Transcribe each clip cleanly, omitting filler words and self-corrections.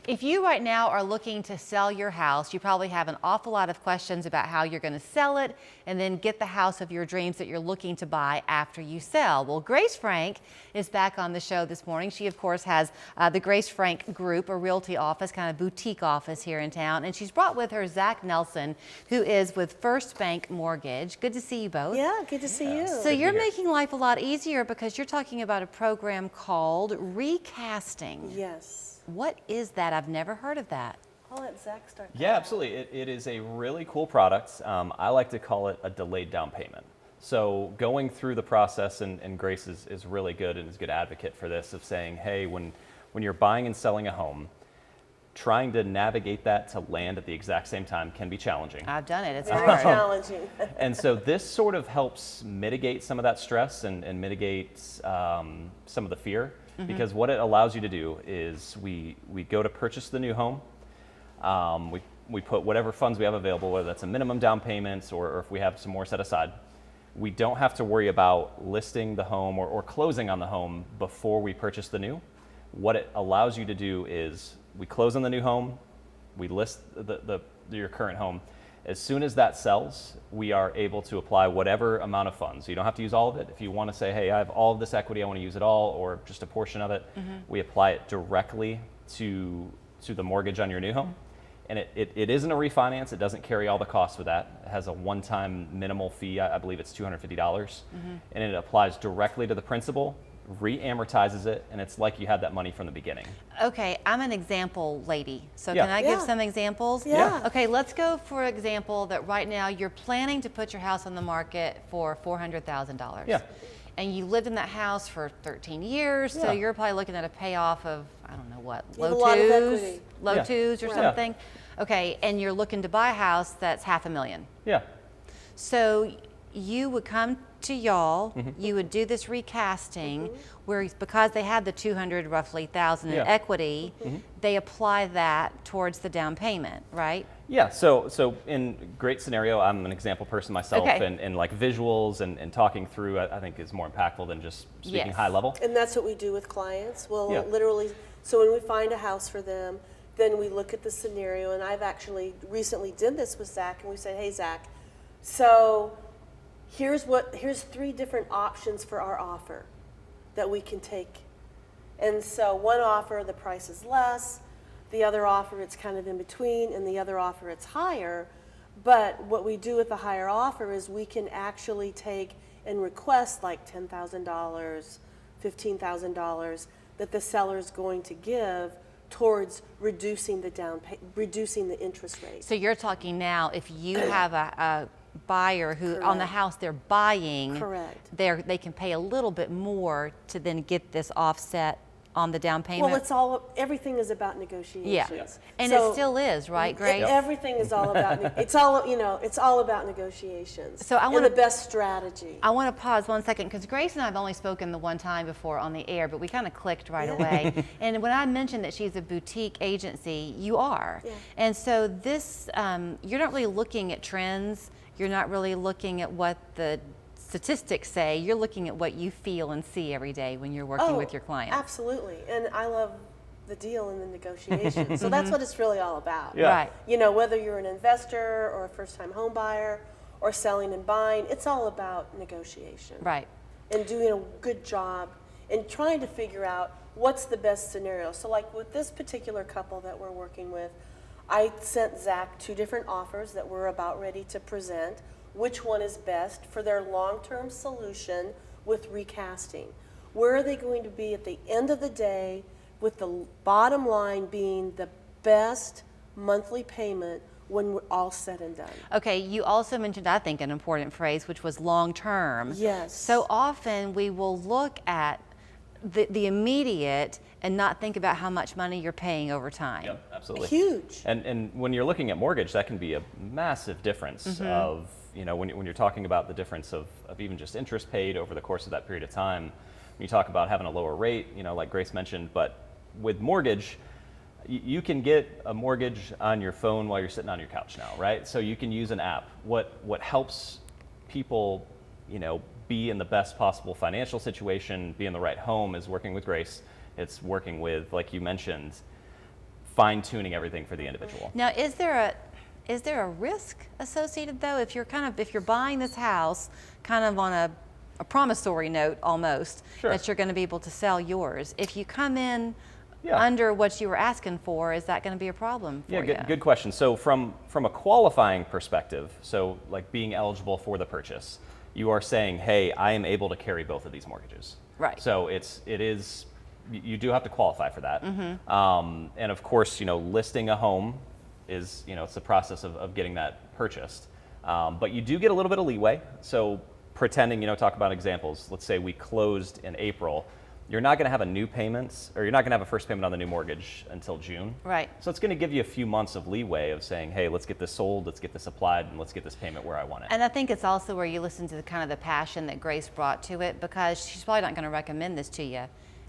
If you right now are looking to sell your house, you probably have an awful lot of questions about how you're going to sell it and then get the house of your dreams that you're looking to buy after you sell. Well, Grace Frank is back on the show this morning. She, of course, has the Grace Frank Group, a realty office, kind of boutique office here in town. And she's brought with her Zack Nelson, who is with First Bank Mortgage. Good to see you both. Yeah, good to see you. So you're making life a lot easier because you're talking about a program called recasting. Yes. What is that? I've never heard of that. I'll let Zack start. Yeah, absolutely. It is a really cool product. I like to call it a delayed down payment. So going through the process, and Grace is really good and is a good advocate for this, of saying, hey, when you're buying and selling a home, trying to navigate that to land at the exact same time can be challenging. I've done it. It's Very hard. challenging. And so this sort of helps mitigate some of that stress and mitigate some of the fear. Because what it allows you to do is we go to purchase the new home. We put whatever funds we have available, whether that's a minimum down payment or if we have some more set aside. We don't have to worry about listing the home or closing on the home before we purchase the new. What it allows you to do is we close on the new home, we list your current home. As soon as that sells, we are able to apply whatever amount of funds. You don't have to use all of it. If you want to say, hey, I have all of this equity, I want to use it all, or just a portion of it, we apply it directly to the mortgage on your new home. And it isn't a refinance. It doesn't carry all the costs with that. It has a one-time minimal fee. I believe it's $250. And it applies directly to the principal, re-amortizes it, and it's like you had that money from the beginning. Okay, I'm an example lady, so Yeah. can I give some examples? Yeah. Okay, let's go for example that right now you're planning to put your house on the market for $400,000. Yeah. And you lived in that house for 13 years, so Yeah. you're probably looking at a payoff of, I don't know what, You have a lot of equity. low Yeah. twos or Right. something. Okay, and you're looking to buy a house that's $500,000. Yeah. So you would come to y'all, you would do this recasting, where because they had the 200 roughly thousand in Yeah. equity, they apply that towards the down payment, right? Yeah, so in great scenario, I'm an example person myself, Okay. and like visuals and talking through, I think is more impactful than just speaking Yes. high level. And that's what we do with clients. We'll Yeah. literally, so when we find a house for them, then we look at the scenario, and I've actually recently did this with Zack, and we said, hey, Zack, so here's 3 different options for our offer that we can take. And so one offer, the price is less, the other offer, it's kind of in between, and the other offer, it's higher. But what we do with the higher offer is we can actually take and request like $10,000, $15,000 that the seller is going to give towards reducing the interest rate. So you're talking now, if you have a buyer who on the Correct. house they're buying, Correct. they can pay a little bit more to then get this offset on the down payment. Well, everything is about negotiations. Yeah. And So it still is, right, Grace? Everything is all about, it's all about negotiations. So I and wanna- the best strategy. I want to pause 1 second because Grace and I have only spoken the one time before on the air, but we kind of clicked right away. And when I mentioned that she's a boutique agency, you are. Yeah. And so this, you're not really looking at trends. You're not really looking at what the statistics say. You're looking at what you feel and see every day when you're working with your clients. Absolutely. And I love the deal and the negotiation. So that's what it's really all about. Yeah. Right. You know, whether you're an investor or a first-time home buyer or selling and buying, it's all about negotiation. Right. And doing a good job and trying to figure out what's the best scenario. So like with this particular couple that we're working with, I sent Zack 2 different offers that we're about ready to present. Which one is best for their long-term solution with recasting? Where are they going to be at the end of the day, with the bottom line being the best monthly payment when we're all said and done? Okay, you also mentioned, I think, an important phrase, which was long-term. Yes. So often we will look at the immediate and not think about how much money you're paying over time. Yep, absolutely. Huge. And when you're looking at mortgage, that can be a massive difference of, when you're talking about the difference of even just interest paid over the course of that period of time. When you talk about having a lower rate, like Grace mentioned, but with mortgage, you can get a mortgage on your phone while you're sitting on your couch now, right? So you can use an app. What helps people, be in the best possible financial situation, be in the right home is working with Grace. It's working with, like you mentioned, fine tuning everything for the individual. Now, is there a risk associated though if you're buying this house kind of on a promissory note almost, Sure. that you're going to be able to sell yours? If you come in Yeah. under what you were asking for, is that going to be a problem for Yeah, you? good question. So from a qualifying perspective, so like being eligible for the purchase, you are saying, hey, I am able to carry both of these mortgages. Right. So you do have to qualify for that. Mm-hmm. And of course, listing a home is, it's the process of getting that purchased. But you do get a little bit of leeway. So pretending, talk about examples. Let's say we closed in April. You're not going to have a new payment, or you're not going to have a first payment on the new mortgage until June. Right. So it's going to give you a few months of leeway of saying, hey, let's get this sold, let's get this applied, and let's get this payment where I want it. And I think it's also where you listen to the kind of the passion that Grace brought to it, because she's probably not going to recommend this to you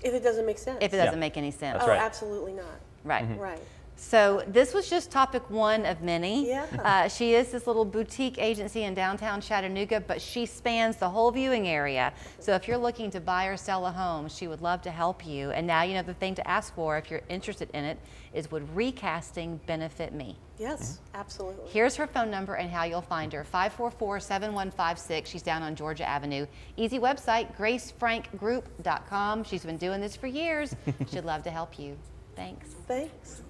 If it doesn't make sense. if it Yeah. doesn't make any sense. That's Oh, right. absolutely not. Right. Right. So this was just topic one of many. Yeah. She is this little boutique agency in downtown Chattanooga, but she spans the whole viewing area. So if you're looking to buy or sell a home, she would love to help you. And now you know the thing to ask for if you're interested in it is, would recasting benefit me? Yes, absolutely. Here's her phone number and how you'll find her: 544-7156. She's down on Georgia Avenue. Easy website, gracefrankgroup.com. She's been doing this for years. She'd love to help you. Thanks. Thanks.